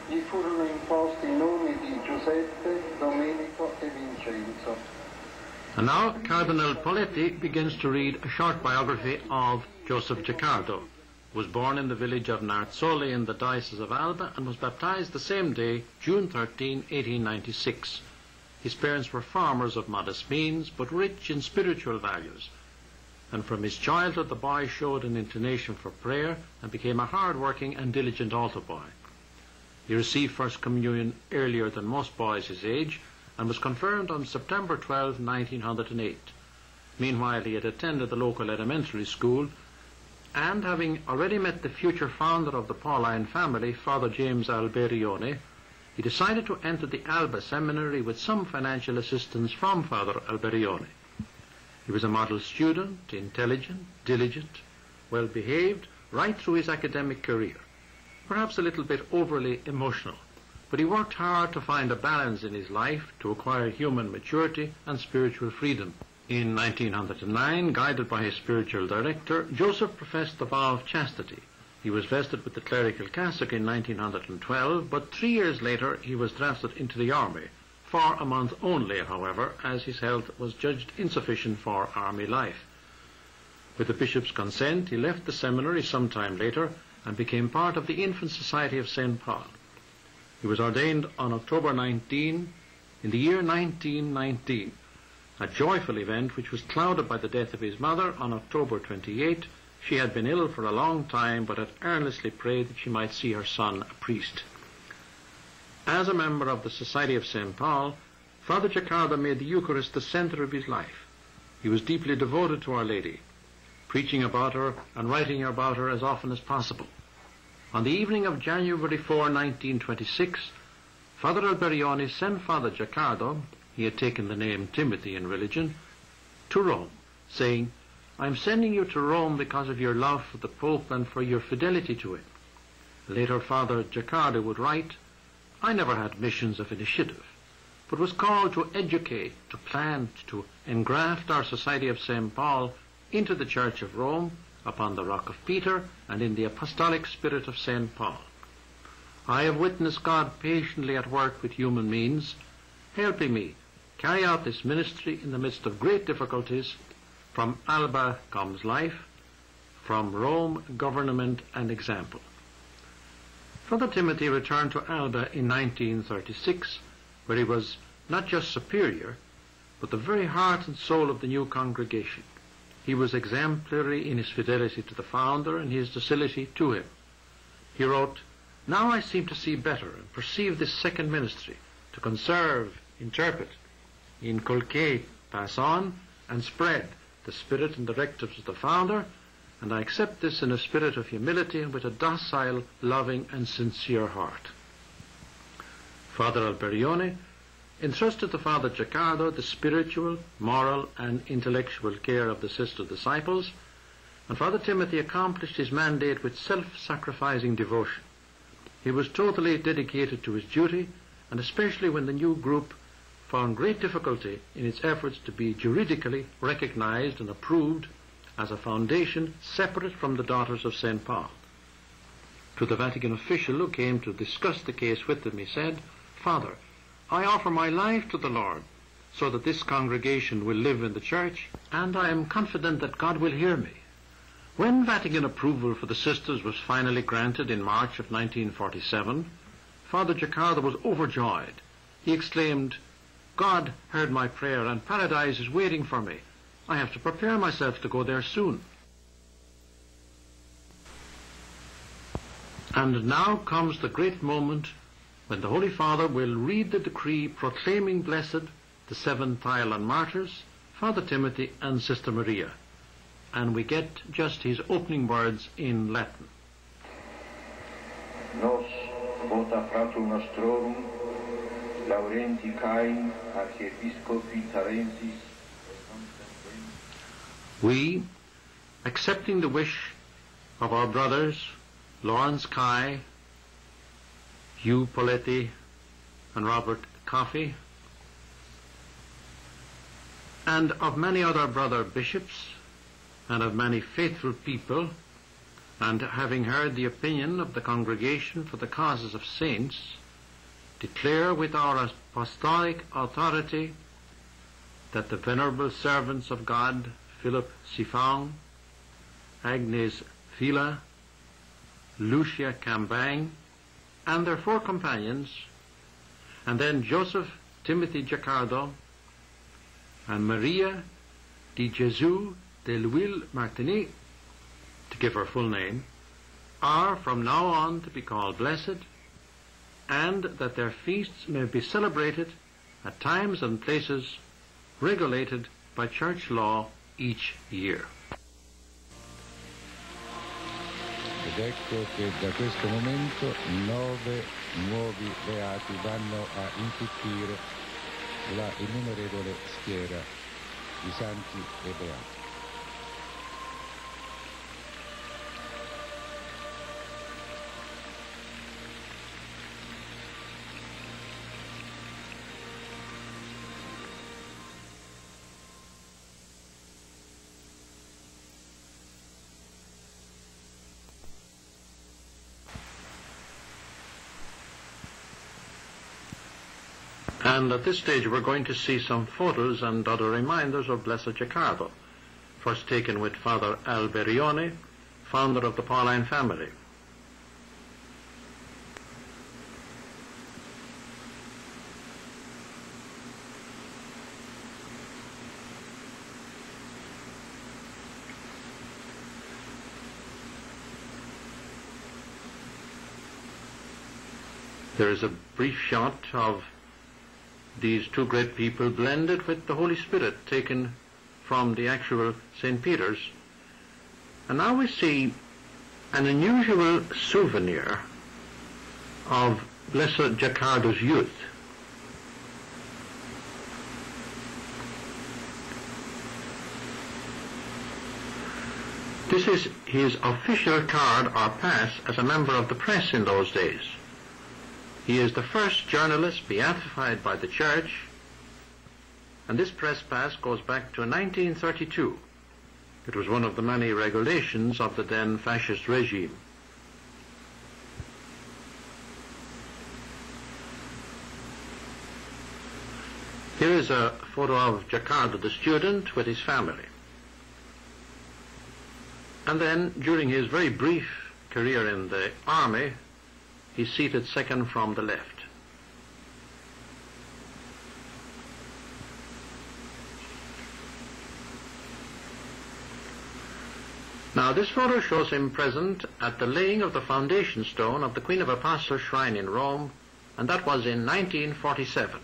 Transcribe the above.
gli furono imposti i nomi di Giuseppe, Domenico e Vincenzo. And now Cardinal Poletti begins to read a short biography of Joseph Giaccardo, who was born in the village of Narzoli in the Diocese of Alba and was baptized the same day, June 13, 1896. His parents were farmers of modest means, but rich in spiritual values. And from his childhood the boy showed an inclination for prayer and became a hard-working and diligent altar boy. He received First Communion earlier than most boys his age and was confirmed on September 12, 1908. Meanwhile, he had attended the local elementary school and, having already met the future founder of the Pauline family, Father James Alberione, he decided to enter the Alba Seminary with some financial assistance from Father Alberione. He was a model student, intelligent, diligent, well-behaved, right through his academic career. Perhaps a little bit overly emotional, but he worked hard to find a balance in his life to acquire human maturity and spiritual freedom. In 1909, guided by his spiritual director, Joseph professed the vow of chastity. He was vested with the clerical cassock in 1912, but 3 years later he was drafted into the army, for a month only, however, as his health was judged insufficient for army life. With the bishop's consent, he left the seminary some time later and became part of the Infant Society of St. Paul. He was ordained on October 19 in the year 1919, a joyful event which was clouded by the death of his mother on October 28. She had been ill for a long time, but had earnestly prayed that she might see her son a priest. As a member of the Society of St. Paul, Father Giaccardo made the Eucharist the center of his life. He was deeply devoted to Our Lady, preaching about her and writing about her as often as possible. On the evening of January 4, 1926, Father Alberione sent Father Giaccardo, he had taken the name Timothy in religion, to Rome, saying, "I am sending you to Rome because of your love for the Pope and for your fidelity to him." Later, Father Giaccardo would write, "I never had missions of initiative, but was called to educate, to plant, to engraft our Society of St. Paul into the Church of Rome, upon the Rock of Peter, and in the apostolic spirit of St. Paul. I have witnessed God patiently at work with human means, helping me carry out this ministry in the midst of great difficulties. From Alba comes life, from Rome government and example." Father Timothy returned to Alba in 1936, where he was not just superior, but the very heart and soul of the new congregation. He was exemplary in his fidelity to the founder and his docility to him. He wrote, "Now I seem to see better and perceive this second ministry, to conserve, interpret, inculcate, pass on, and spread the spirit and directives of the founder, and I accept this in a spirit of humility and with a docile, loving, and sincere heart." Father Alberione entrusted to Father Giaccardo the spiritual, moral, and intellectual care of the sister disciples, and Father Timothy accomplished his mandate with self-sacrificing devotion. He was totally dedicated to his duty, and especially when the new group found great difficulty in its efforts to be juridically recognized and approved as a foundation separate from the Daughters of St. Paul. To the Vatican official who came to discuss the case with him, he said, "Father, I offer my life to the Lord so that this congregation will live in the Church, and I am confident that God will hear me." When Vatican approval for the sisters was finally granted in March of 1947, Father Giaccardo was overjoyed. He exclaimed, "God heard my prayer and paradise is waiting for me. I have to prepare myself to go there soon." And now comes the great moment when the Holy Father will read the decree proclaiming blessed the 7 Thailand martyrs, Father Timothy and Sister Maria. And we get just his opening words in Latin. Nos vota fratum nostrorum, Laurenti Cain, archiepiscopi Tarensis. We, accepting the wish of our brothers, Lawrence Kai, Hugh Poletti, and Robert Coffey, and of many other brother bishops, and of many faithful people, and having heard the opinion of the Congregation for the Causes of Saints, declare with our apostolic authority that the venerable servants of God, Philip Sifang, Agnes Villa, Lucia Cambang, and their 4 companions, and then Joseph Timothy Giaccardo, and Maria di Gesù del Will Martini, to give her full name, are from now on to be called blessed, and that their feasts may be celebrated at times and places regulated by church law each year. Ed ecco che da questo momento 9 nuovi beati vanno a intuttire la innumerevole schiera di santi e beati. And at this stage we're going to see some photos and other reminders of Blessed Giaccardo, first taken with Father Alberione, founder of the Pauline family. There is a brief shot of these 2 great people blended with the Holy Spirit taken from the actual St. Peter's. And now we see an unusual souvenir of Blessed Giaccardo's youth. This is his official card or pass as a member of the press in those days. He is the first journalist beatified by the Church, and this press pass goes back to 1932. It was one of the many regulations of the then fascist regime. Here is a photo of Giaccardo the student with his family. And then, during his very brief career in the army, he's seated second from the left. Now, this photo shows him present at the laying of the foundation stone of the Queen of Apostles shrine in Rome, and that was in 1947.